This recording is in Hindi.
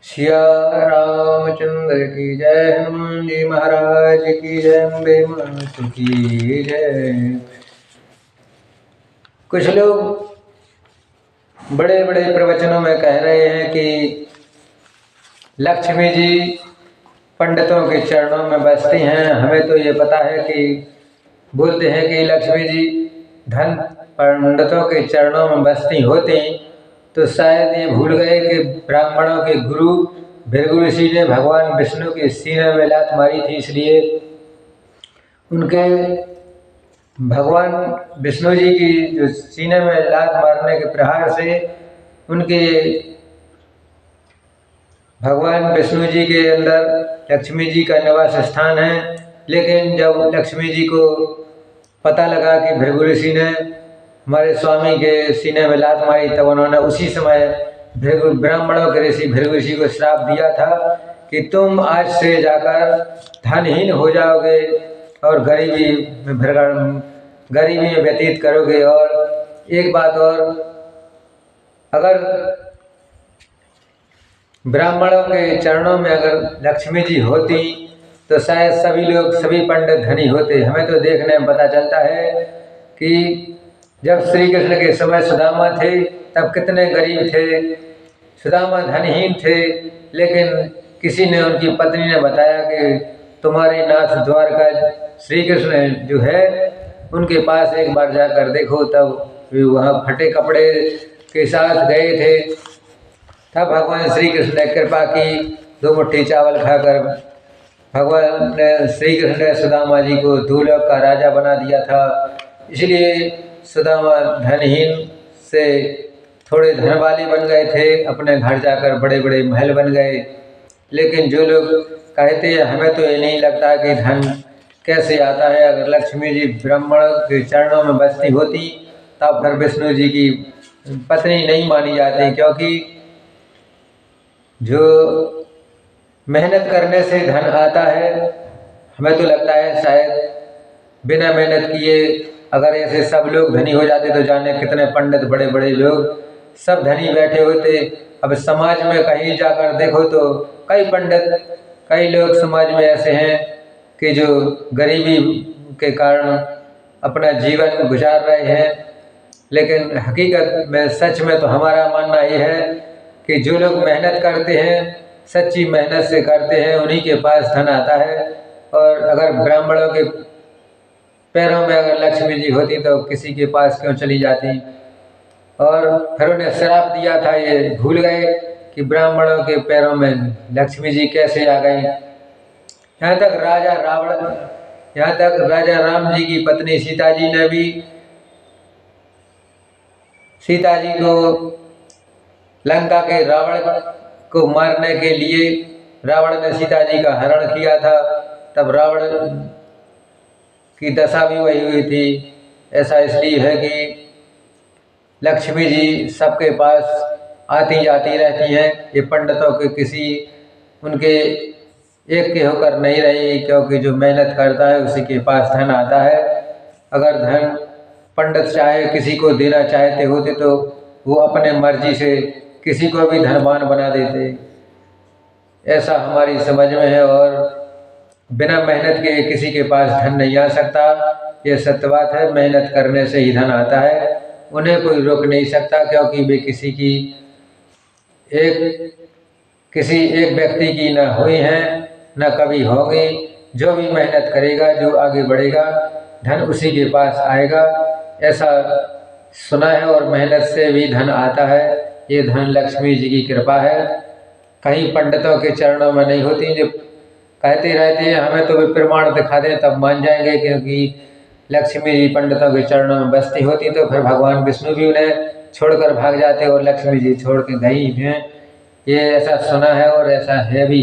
सिया रामचंद्र की जय, हनुमान जी महाराज की जय, अम्बे माता की जय। कुछ लोग बड़े बड़े प्रवचनों में कह रहे हैं कि लक्ष्मी जी पंडितों के चरणों में बसती हैं। हमें तो ये पता है कि बोलते हैं कि लक्ष्मी जी धन पंडितों के चरणों में बसती होती, तो शायद ये भूल गए कि ब्राह्मणों के गुरु भृगु ऋषि ने भगवान विष्णु के सीने में लात मारी थी, इसलिए उनके भगवान विष्णु जी की जो सीने में लात मारने के प्रहार से उनके भगवान विष्णु जी के अंदर लक्ष्मी जी का निवास स्थान है। लेकिन जब लक्ष्मी जी को पता लगा कि भृगु ऋषि ने हमारे स्वामी के सीने में लात मारी, तब उन्होंने उसी समय ब्राह्मणों के ऋषि भृगु ऋषि को श्राप दिया था कि तुम आज से जाकर धनहीन हो जाओगे और गरीबी में व्यतीत करोगे। और एक बात और, अगर ब्राह्मणों के चरणों में अगर लक्ष्मी जी होती तो शायद सभी पंडित धनी होते। हमें तो देखने में पता चलता है कि जब श्री कृष्ण के समय सुदामा थे तब कितने गरीब थे, सुदामा धनहीन थे, लेकिन किसी ने, उनकी पत्नी ने बताया कि तुम्हारे नाथ द्वारका श्री कृष्ण जो है उनके पास एक बार जाकर देखो। तब वे वहाँ फटे कपड़े के साथ गए थे। तब भगवान श्री कृष्ण ने कृपा की, 2 मुट्ठी चावल खाकर भगवान श्री कृष्ण ने सुदामा जी को दूलोक का राजा बना दिया था। इसलिए सुदामा धनहीन से थोड़े धन वाले बन गए थे, अपने घर जाकर बड़े बड़े महल बन गए। लेकिन जो लोग कहते हैं, हमें तो ये नहीं लगता कि धन कैसे आता है। अगर लक्ष्मी जी ब्राह्मण के चरणों में बसती होती तब फिर विष्णु जी की पत्नी नहीं मानी जाती, क्योंकि जो मेहनत करने से धन आता है, हमें तो लगता है शायद बिना मेहनत किए अगर ऐसे सब लोग धनी हो जाते तो जाने कितने पंडित बड़े बड़े लोग सब धनी बैठे होते। अब समाज में कहीं जाकर देखो तो कई लोग समाज में ऐसे हैं कि जो गरीबी के कारण अपना जीवन गुजार रहे हैं। लेकिन हकीकत में, सच में तो हमारा मानना ये है कि जो लोग मेहनत करते हैं, सच्ची मेहनत से करते हैं, उन्हीं के पास धन आता है। और अगर ब्राह्मणों के पैरों में अगर लक्ष्मी जी होती तो किसी के पास क्यों चली जाती। और फिर उन्हें श्राप दिया था, ये भूल गए कि ब्राह्मणों के पैरों में लक्ष्मी जी कैसे आ गई। यहाँ तक राजा राम जी की पत्नी सीता जी ने भी सीता जी को लंका के रावण को मारने के लिए रावण ने सीता जी का हरण किया था। तब रावण की दशा भी वही हुई थी। ऐसा इसलिए है कि लक्ष्मी जी सबके पास आती जाती रहती हैं। ये पंडितों के किसी उनके एक के होकर नहीं रही, क्योंकि जो मेहनत करता है उसी के पास धन आता है। अगर धन पंडित चाहे किसी को देना चाहते होते तो वो अपने मर्जी से किसी को भी धनवान बना देते। ऐसा हमारी समझ में है। और बिना मेहनत के किसी के पास धन नहीं आ सकता, ये सत्य बात है। मेहनत करने से ही धन आता है, उन्हें कोई रोक नहीं सकता, क्योंकि वे किसी एक व्यक्ति की न हुई हैं न कभी होंगी। जो भी मेहनत करेगा, जो आगे बढ़ेगा, धन उसी के पास आएगा, ऐसा सुना है। और मेहनत से भी धन आता है। ये धन लक्ष्मी जी की कृपा है, कहीं पंडितों के चरणों में नहीं होती। जो कहते रहते हैं हमें तो वे प्रमाण दिखा दें तब मान जाएंगे, क्योंकि लक्ष्मी जी पंडितों के चरणों में बसती होती तो फिर भगवान विष्णु भी उन्हें छोड़कर भाग जाते और लक्ष्मी जी छोड़ के गई हैं। ये ऐसा सुना है और ऐसा है भी।